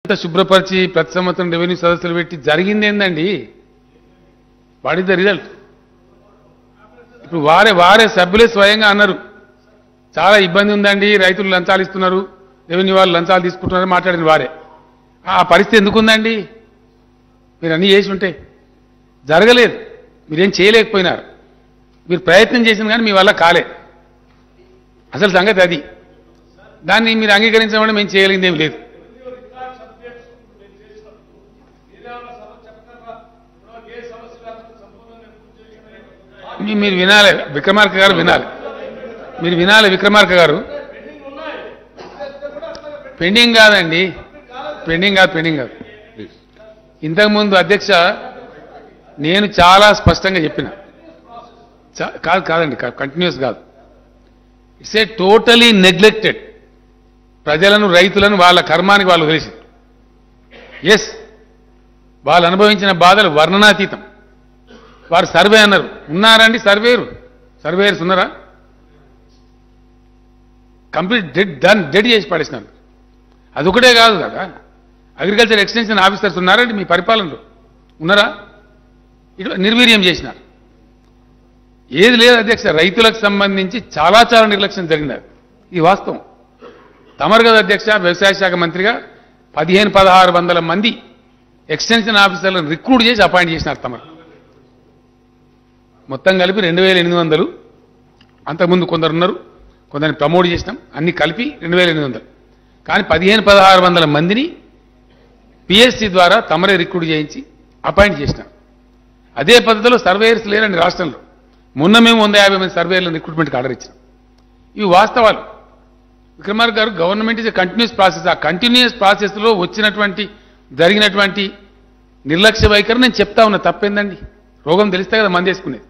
శుభ్రపరిచి ప్రతి సంవత్సరం రెవెన్యూ సదస్సులు పెట్టి జరిగింది ఏందండి? What is the result? ఇప్పుడు వారే సభ్యులే స్వయంగా అన్నారు, చాలా ఇబ్బంది ఉందండి, రైతులు లంచాలు ఇస్తున్నారు, రెవెన్యూ వాళ్ళు లంచాలు తీసుకుంటున్నారు మాట్లాడిన వారే. ఆ పరిస్థితి ఎందుకుందండి? మీరు అన్నీ చేసి ఉంటే జరగలేదు, మీరేం చేయలేకపోయినారు. మీరు ప్రయత్నం చేసిన కానీ మీ వల్ల కాలే. అసలు సంగతి అది. దాన్ని మీరు అంగీకరించడం మేము చేయగలిగింది ఏం లేదు. మీరు వినాలి విక్రమార్క గారు, వినాలి, మీరు వినాలి విక్రమార్క గారు. పెండింగ్ కాదండి, పెండింగ్ కాదు. ఇంతకుముందు అధ్యక్ష నేను చాలా స్పష్టంగా చెప్పిన, కాదండి కంటిన్యూస్ కాదు, ఇట్స్ ఏ టోటలీ నెగ్లెక్టెడ్. ప్రజలను రైతులను వాళ్ళ కర్మానికి వాళ్ళు వదిలేసి, ఎస్ వాళ్ళు అనుభవించిన బాధలు వర్ణనాతీతం. వారు సర్వే అన్నారు, ఉన్నారండి సర్వేయర్స్ ఉన్నారా? కంప్లీట్ డెడ్ చేసి పడేసినారు. అదొకటే కాదు కదా, అగ్రికల్చర్ ఎక్స్టెన్షన్ ఆఫీసర్స్ ఉన్నారండి మీ పరిపాలనలో? ఉన్నారా? ఇటు నిర్వీర్యం చేసినారు. ఏది లేదు అధ్యక్ష, రైతులకు సంబంధించి చాలా నిర్లక్ష్యం జరిగినారు. ఇది వాస్తవం. తమరు కదా అధ్యక్ష వ్యవసాయ శాఖ మంత్రిగా 1500-1600 మంది ఎక్స్టెన్షన్ ఆఫీసర్లను రిక్రూట్ చేసి అపాయింట్ చేసినారు తమరు. మొత్తం కలిపి 2800. అంతకుముందు కొందరు ఉన్నారు, కొందరిని ప్రమోట్ చేసినాం, అన్ని కలిపి 2800. కానీ 1500-1600 మందిని పిఎస్సి ద్వారా తమరే రిక్రూట్ చేయించి అపాయింట్ చేసినారు. అదే పద్ధతిలో సర్వేయర్స్ లేరండి రాష్ట్రంలో. మొన్న మేము 150 మంది సర్వేయర్లను రిక్రూట్మెంట్కి ఆర్డర్ ఇచ్చాం. ఇవి వాస్తవాలు. విక్రమార్క గారు, government is a continuous process. ఆ కంటిన్యూస్ ప్రాసెస్లో జరిగినటువంటి నిర్లక్ష్య వైఖరి నేను చెప్తా ఉన్నా. తప్పేందండి? రోగం తెలిస్తే కదా మంది వేసుకునేది.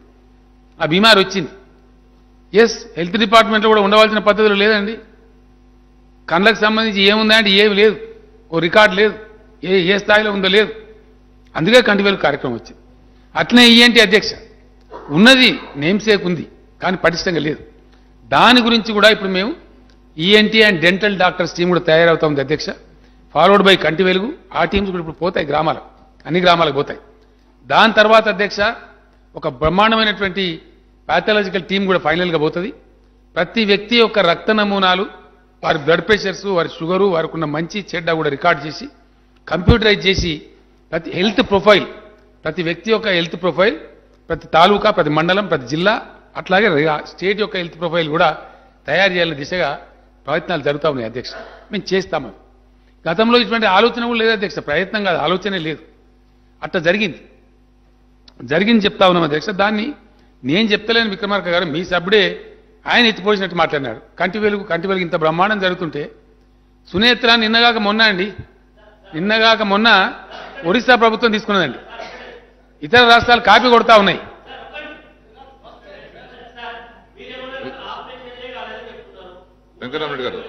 ఆ బీమారి వచ్చింది. ఎస్, హెల్త్ డిపార్ట్మెంట్లో కూడా ఉండవలసిన పద్ధతులు లేదండి. కళ్ళకు సంబంధించి ఏముందా అంటే ఏమి లేదు, ఓ రికార్డు లేదు, ఏ స్థాయిలో ఉందో లేదు. అందుకే కంటివేలు కార్యక్రమం వచ్చింది. అట్లనే ఈఎన్టీ అధ్యక్ష ఉన్నది, నేమ్సేక్ ఉంది, కానీ పటిష్టంగా లేదు. దాని గురించి కూడా ఇప్పుడు మేము ENT and dental doctors team కూడా తయారవుతాం అధ్యక్ష, ఫార్వర్డ్ బై కంటి వెలుగు. ఆ టీమ్స్ కూడా ఇప్పుడు పోతాయి అన్ని గ్రామాలకు పోతాయి. దాని తర్వాత అధ్యక్ష ఒక బ్రహ్మాండమైనటువంటి ప్యాథాలజికల్ టీం కూడా ఫైనల్గా పోతుంది. ప్రతి వ్యక్తి యొక్క రక్త నమూనాలు, వారి బ్లడ్ ప్రెషర్స్, వారి షుగరు, వారికి ఉన్న మంచి చెడ్డ కూడా రికార్డ్ చేసి కంప్యూటరైజ్ చేసి ప్రతి హెల్త్ ప్రొఫైల్, ప్రతి వ్యక్తి యొక్క హెల్త్ ప్రొఫైల్, ప్రతి తాలూకా, ప్రతి మండలం, ప్రతి జిల్లా, అట్లాగే స్టేట్ యొక్క హెల్త్ ప్రొఫైల్ కూడా తయారు చేయాలనే దిశగా ప్రయత్నాలు జరుగుతూ ఉన్నాయి అధ్యక్ష. మేము చేస్తామని. గతంలో ఇటువంటి ఆలోచన కూడా లేదు అధ్యక్ష, ప్రయత్నం కాదు, ఆలోచనే లేదు. అట్లా జరిగింది చెప్తా ఉన్నాం అధ్యక్ష. దాన్ని నేను చెప్తలేను విక్రమార్క గారు, మీ సభ్యుడే ఆయన ఎత్తిపోసినట్టు మాట్లాడినాడు. కంటి వెలుగు ఇంత బ్రహ్మాండం జరుగుతుంటే సునేత్ర నిన్నగాక మొన్న ఒరిస్సా ప్రభుత్వం తీసుకున్నదండి. ఇతర రాష్ట్రాలు కాపీ కొడతా ఉన్నాయి. వెంకటరామరెడ్డి గారు,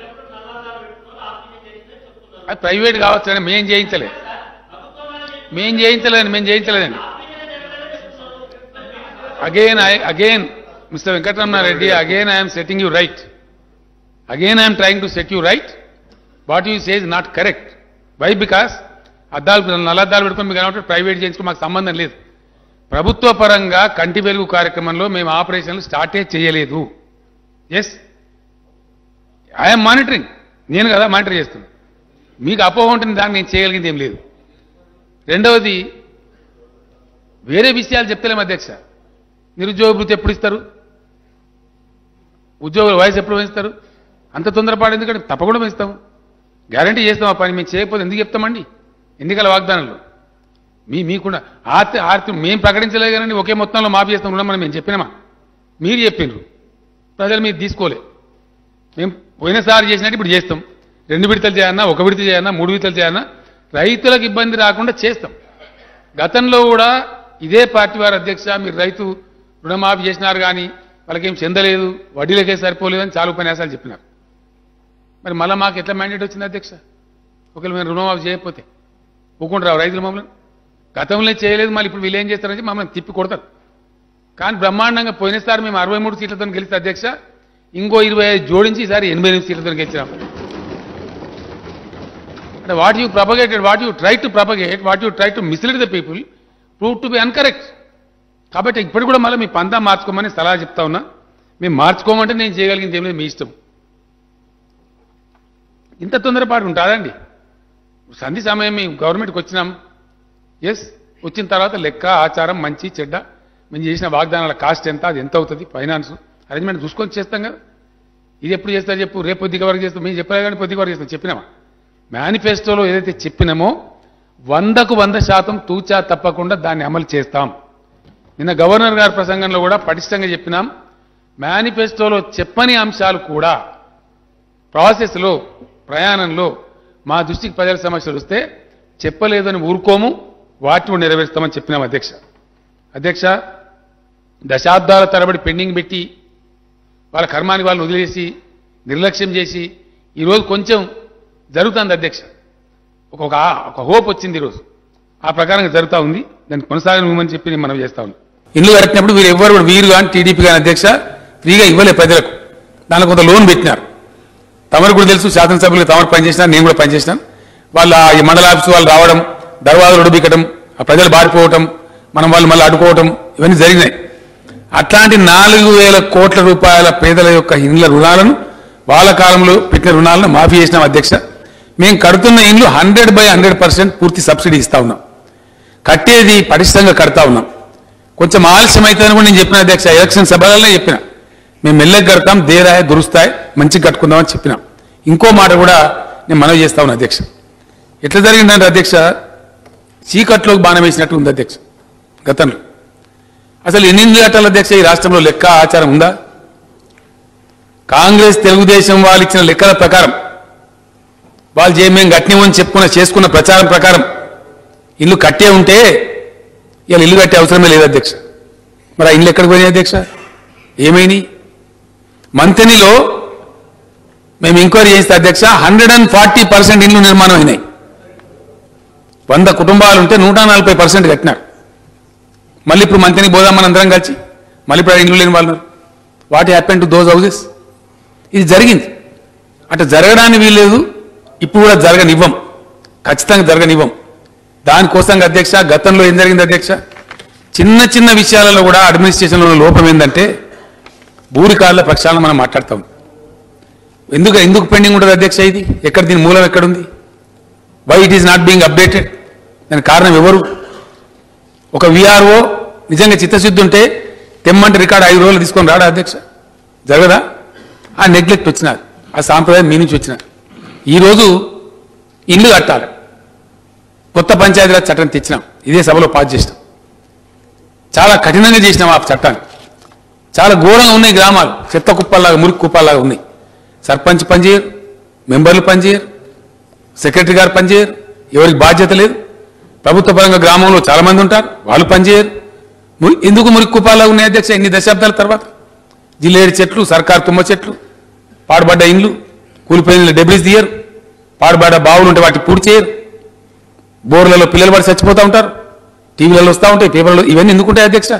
అది ప్రైవేట్ కావచ్చు, మేము చేయించలేదండి. Again, Mr. Venkatramana Reddy, again I am setting you right. Again I am trying to set you right. What you say is not correct. Why? Because నల్లద్దాలు పెట్టుకుని మీకు అన్నట్టు ప్రైవేట్ చేయించుకుని మాకు సంబంధం లేదు. ప్రభుత్వ పరంగా కంటి వెలుగు కార్యక్రమంలో మేము ఆపరేషన్లు స్టార్టే చేయలేదు. Yes, I'm monitoring. నేను కదా మానిటర్ చేస్తున్నాను. మీకు అపోహ ఉంటుంది, దాన్ని నేను చేయగలిగింది ఏం లేదు. రెండవది, వేరే విషయాలు చెప్తలేము అధ్యక్ష. నిరుద్యోగ భృతి ఎప్పుడు ఇస్తారు? ఉద్యోగుల వయసు ఎప్పుడు పెంచుతారు? అంత తొందరపాటు ఎందుకంటే తప్పకుండా పెంచుతాము, గ్యారంటీ చేస్తాం. ఆ పని మేము చేయకపోతే ఎందుకు చెప్తామండి? ఎన్నికల వాగ్దానంలో మీకున్న ఆర్తి మేము ప్రకటించలేదు కానీ ఒకే మొత్తంలో మాఫీ చేస్తాం ఉన్నామని మేము చెప్పినామా? మీరు చెప్పిండ్రు, ప్రజలు మీరు తీసుకోలే. మేము పోయినసారి చేసినట్టు ఇప్పుడు చేస్తాం. 2 విడతలు చేయాలన్నా, 1 విడత చేయాలన్నా, 3 విడతలు చేయాలన్నా రైతులకు ఇబ్బంది రాకుండా చేస్తాం. గతంలో కూడా ఇదే పార్టీ వారు అధ్యక్ష మీరు రైతు రుణమాఫీ చేసినారు కానీ వాళ్ళకేం చెందలేదు, వడ్డీలకే సరిపోలేదని చాలా ఉపన్యాసాలు చెప్పినారు. మరి మళ్ళీ మాకు ఎట్లా మ్యాండేట్ వచ్చింది అధ్యక్ష? ఒకవేళ మేము రుణమాఫీ చేయకపోతే ఒప్పుకుంటారు రైతులు మమ్మల్ని? గతంలో చేయలేదు, మళ్ళీ ఇప్పుడు వీళ్ళు ఏం చేస్తారని మమ్మల్ని తిప్పి కొడతారు. కానీ బ్రహ్మాండంగా పోయినసారి మేము 63 సీట్లతో గెలిస్తే అధ్యక్ష, ఇంకో 25 జోడించి ఈసారి 88 సీట్లతో గెలిచినాం. అంటే what you propagated, what you try to propagate, what you try to mislead the people prove to be incorrect. కాబట్టి ఇప్పుడు కూడా మళ్ళీ మీ పంతా మార్చుకోమని సలహా చెప్తా ఉన్నా. మేము మార్చుకోమంటే నేను చేయగలిగింది ఏం లేదు, మీ ఇష్టం. ఇంత తొందరపాటు ఉంటుందండి? సంధి సమయం మేము గవర్నమెంట్కి వచ్చినాం, ఎస్, వచ్చిన తర్వాత లెక్క ఆచారం మంచి చెడ్డ, మేము చేసిన వాగ్దానాల కాస్ట్ ఎంత, అది ఎంత అవుతుంది, ఫైనాన్స్ అరేంజ్మెంట్ చూసుకొని చేస్తాం కదా. ఇది ఎప్పుడు చేస్తా చెప్పు, రేపు పొద్దుగా వరకు చేస్తాం, మేము చెప్పలేదు కానీ పొద్దుగా వరకు చేస్తాం. చెప్పినామా? మేనిఫెస్టోలో ఏదైతే చెప్పినామో 100కు 100% తూచా తప్పకుండా దాన్ని అమలు చేస్తాం. నిన్న గవర్నర్ గారి ప్రసంగంలో కూడా పటిష్టంగా చెప్పినాం. మేనిఫెస్టోలో చెప్పని అంశాలు కూడా ప్రాసెస్లో, ప్రయాణంలో మా దృష్టికి ప్రజల సమస్యలు వస్తే చెప్పలేదని ఊరుకోము, వాటిని నెరవేరుస్తామని చెప్పినాం. అధ్యక్ష, దశాబ్దాల తరబడి పెండింగ్ పెట్టి వాళ్ళ కర్మాన్ని వాళ్ళని వదిలేసి నిర్లక్ష్యం చేసి ఈరోజు కొంచెం జరుగుతుంది అధ్యక్ష. ఒక హోప్ వచ్చింది ఈరోజు, ఆ ప్రకారంగా జరుగుతూ ఉంది. దాన్ని కొనసాగమని చెప్పి నేను మనం చేస్తా ఉన్నాం. ఇల్లు కట్టినప్పుడు వీరు కానీ టీడీపీ కానీ అధ్యక్ష ఫ్రీగా ఇవ్వలే ప్రజలకు, దానికి కొంత లోన్ పెట్టినారు. తమరు కూడా తెలుసు, శాసనసభ్యులు తమరు పనిచేసినారు, నేను కూడా పనిచేసినాను. వాళ్ళ ఈ మండల ఆఫీసు వాళ్ళు రావడం, దర్వాజాలు ఉడిపికటం, ఆ ప్రజలు బారిపోవటం, మనం వాళ్ళు మళ్ళీ అడ్డుకోవటం, ఇవన్నీ జరిగినాయి. అట్లాంటి 4,000 కోట్ల రూపాయల పేదల యొక్క ఇండ్ల రుణాలను, వాళ్ళ కాలంలో పెట్టిన రుణాలను మాఫీ చేసినాం అధ్యక్ష. మేము కడుతున్న ఇండ్లు 100% పూర్తి సబ్సిడీ ఇస్తా ఉన్నాం. కట్టేది పటిష్టంగా కడతా ఉన్నాం. కొంచెం ఆలస్యం అవుతుందని కూడా నేను చెప్పిన అధ్యక్ష, ఎలక్షన్ సభలనే చెప్పిన, మేము మెల్లగా కడతాం, దేరాయ దురుస్తాయి, మంచిగా కట్టుకుందామని చెప్పినాం. ఇంకో మాట కూడా నేను మనవి చేస్తా ఉన్నా అధ్యక్ష. ఎట్లా జరిగిందంటే అధ్యక్ష, చీకట్లోకి బాణం వేసినట్టు ఉంది అధ్యక్ష. గతంలో అసలు ఎన్ని ఇండ్లు కట్టాలి అధ్యక్ష ఈ రాష్ట్రంలో? లెక్క ఆచారం ఉందా? కాంగ్రెస్ తెలుగుదేశం వాళ్ళు ఇచ్చిన లెక్కల ప్రకారం, వాళ్ళు మేము కట్టినమని చేసుకున్న ప్రచారం ప్రకారం ఇల్లు కట్టే ఉంటే ఇలా ఇల్లు కట్టే అవసరమే లేదు అధ్యక్ష. మరి ఆ ఇల్లు ఎక్కడికి పోయినాయి అధ్యక్ష? ఏమైనాయి? మంతనిలో మేము ఎంక్వైరీ చేస్తే అధ్యక్ష 140% ఇల్లు నిర్మాణం అయినాయి. 100 కుటుంబాలు ఉంటే 140% కట్టినారు. మళ్ళీ ఇప్పుడు మంతని పోదామని అందరం కలిసి మళ్ళీ ఇప్పుడు ఇల్లు లేని వాళ్ళు. What happen to those houses? ఇది జరిగింది. అట్లా జరగడానికి వీల్లేదు, ఇప్పుడు కూడా జరగనివ్వం, ఖచ్చితంగా జరగనివ్వం. దానికోసం అధ్యక్ష గతంలో ఏం జరిగింది అధ్యక్ష, చిన్న చిన్న విషయాలలో కూడా అడ్మినిస్ట్రేషన్లో లోపం ఏంటంటే భూరికారుల పక్షాలను మనం మాట్లాడతాం. ఎందుకు పెండింగ్ ఉంటుంది అధ్యక్ష? ఇది ఎక్కడ, దీని మూలం ఎక్కడుంది? Why it is not being updated? దానికి కారణం ఎవరు? ఒక విఆర్ఓ నిజంగా చిత్తశుద్ధి ఉంటే తెమ్మంటే రికార్డు 5 రోజులు తీసుకొని రాడా అధ్యక్ష? జరగదా? ఆ నెగ్లెక్ట్ వచ్చినారు, ఆ సాంప్రదాయం మీ నుంచి వచ్చినారు. ఈరోజు ఇల్లు కట్టాలి, కొత్త పంచాయతీరాజ్ చట్టం తెచ్చినాం, ఇదే సభలో పాస్ చేసినాం. చాలా కఠినంగా చేసినాం ఆ చట్టాన్ని. చాలా ఘోరంగా ఉన్నాయి గ్రామాలు, చెత్త కుప్పల్లాగా, మురికి కుప్పల్లాగా ఉన్నాయి. సర్పంచ్ పనిచేయరు, మెంబర్లు పనిచేయరు, సెక్రటరీ గారు పనిచేయరు, ఎవరికి బాధ్యత లేదు. ప్రభుత్వ పరంగా గ్రామంలో చాలా మంది ఉంటారు, వాళ్ళు పనిచేయరు. ఎందుకు మురికి కుప్పల్లాగా ఉన్నాయి అధ్యక్ష? ఇన్ని దశాబ్దాల తర్వాత జిల్లేరు చెట్లు, సర్కారు తుమ్మ చెట్లు, పాడుబడ్డ ఇండ్లు, కూలిపోయిన డెబ్రిస్ తీయరు, పాడుబడ్డ బావులు ఉంటే వాటిని పూర్తి చేయరు, బోర్లలో పిల్లలు పడి చచ్చిపోతూ ఉంటారు, టీవీలలో వస్తూ ఉంటాయి, పేపర్లలో, ఇవన్నీ ఎందుకుంటాయి అధ్యక్ష?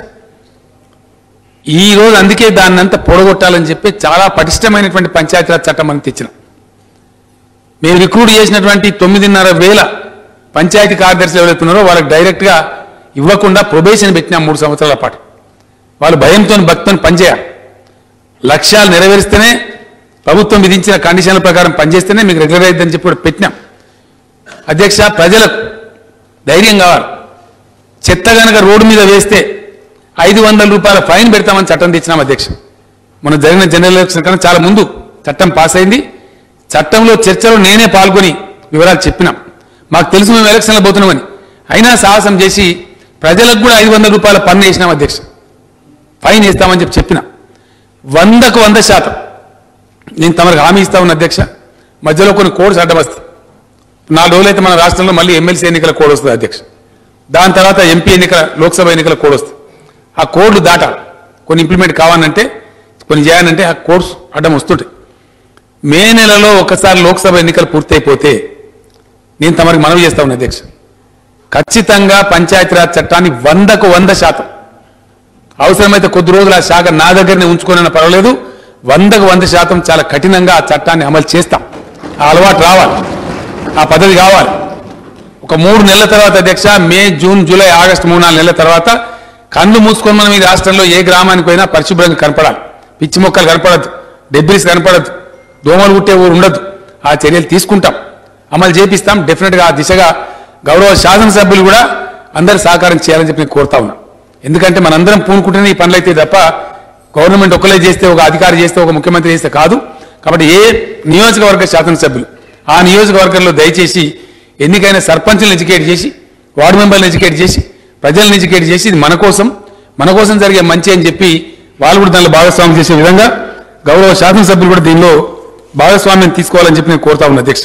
ఈ రోజు అందుకే దాన్నంతా పొడగొట్టాలని చెప్పి చాలా పటిష్టమైనటువంటి పంచాయతీరాజ్ చట్టం అని తెచ్చిన. మేము రిక్రూట్ చేసినటువంటి 9,500 పంచాయతీ కార్యదర్శులు ఎవరైతున్నారో వాళ్ళకి డైరెక్ట్గా ఇవ్వకుండా ప్రొబేషన్ పెట్టినాం 3 సంవత్సరాల పాటు. వాళ్ళు భయంతో భక్తితో పనిచేయాలి. లక్ష్యాలు నెరవేరిస్తేనే, ప్రభుత్వం విధించిన కండిషన్ల ప్రకారం పనిచేస్తేనే మీకు రెగ్యులర్ అయిద్దని చెప్పి కూడా పెట్టినాం. అధ్యక్ష, ప్రజలకు ధైర్యం కావాలి. చెత్త గనక రోడ్డు మీద వేస్తే 500 రూపాయల ఫైన్ పెడతామని చట్టం తెచ్చినాం అధ్యక్ష. మనం జరిగిన జనరల్ ఎలక్షన్ కన్నా చాలా ముందు చట్టం పాస్ అయింది. చట్టంలో చర్చలో నేనే పాల్గొని వివరాలు చెప్పినాం. మాకు తెలుసు మేము ఎలక్షన్లో పోతున్నామని, అయినా సాహసం చేసి ప్రజలకు కూడా 500 రూపాయల పన్ను వేసినాం అధ్యక్ష, ఫైన్ వేస్తామని చెప్పినా. 100కు 100% నేను తమకు హామీ ఇస్తా ఉన్నా అధ్యక్ష. మధ్యలో కొన్ని కోడ్స్ అడ్డం వస్తాయి. 4 రోజులైతే మన రాష్ట్రంలో మళ్ళీ ఎమ్మెల్సీ ఎన్నికల కోడ్ వస్తుంది అధ్యక్ష. దాని తర్వాత ఎంపీ ఎన్నికల, లోక్సభ ఎన్నికల కోడ్ వస్తుంది. ఆ కోడ్లు దాటాలి, కొన్ని ఇంప్లిమెంట్ కావాలంటే, కొన్ని చేయాలంటే ఆ కోడ్స్ అడ్డం వస్తుంటాయి. మే నెలలో ఒకసారి లోక్సభ ఎన్నికలు పూర్తయిపోతే నేను తమరికి మనవి చేస్తా ఉన్నా అధ్యక్ష, ఖచ్చితంగా పంచాయతీరాజ్ చట్టాన్ని 100కు 100% అవసరమైతే కొద్ది రోజులు ఆ శాఖ నా దగ్గరనే ఉంచుకోనన్నా పర్వాలేదు, 100కు 100% చాలా కఠినంగా ఆ చట్టాన్ని అమలు చేస్తాం. ఆ అలవాటు రావాలి. ఆ పద్ధతి కావాలి. ఒక 3 నెలల తర్వాత అధ్యక్ష, మే, జూన్, జూలై, ఆగస్టు 3-4 నెలల తర్వాత కళ్ళు మూసుకొని మనం ఈ రాష్ట్రంలో ఏ గ్రామానికి పోయినా పరిశుభ్రంగా కనపడాలి. పిచ్చి మొక్కలు కనపడద్దు, డెబ్రిస్ కనపడద్దు, దోమలు కుట్టే ఊరు ఉండదు. ఆ చర్యలు తీసుకుంటాం, అమలు చేపిస్తాం. డెఫినెట్గా ఆ దిశగా గౌరవ శాసనసభ్యులు కూడా అందరూ సహకారం చేయాలని చెప్పి నేను కోరుతా ఉన్నా. ఎందుకంటే మనందరం పూనుకుంటేనే ఈ పనులు అయితే తప్ప గవర్నమెంట్ ఒకలే చేస్తే, ఒక అధికారి చేస్తే, ఒక ముఖ్యమంత్రి చేస్తే కాదు. కాబట్టి ఏ నియోజకవర్గ శాసనసభ్యులు ఆ నియోజకవర్గంలో దయచేసి ఎన్నికైన సర్పంచ్లను ఎడ్యుకేట్ చేసి, వార్డు మెంబర్లను ఎడ్యుకేట్ చేసి, ప్రజలను ఎడ్యుకేట్ చేసి ఇది మన కోసం జరిగే మంచి అని చెప్పి వాళ్ళు కూడా దానిలో భాగస్వామ్యం చేసే విధంగా గౌరవ శాసనసభ్యులు కూడా దీనిలో భాగస్వామ్యం తీసుకోవాలని చెప్పి నేను కోరుతా ఉన్నా అధ్యక్ష.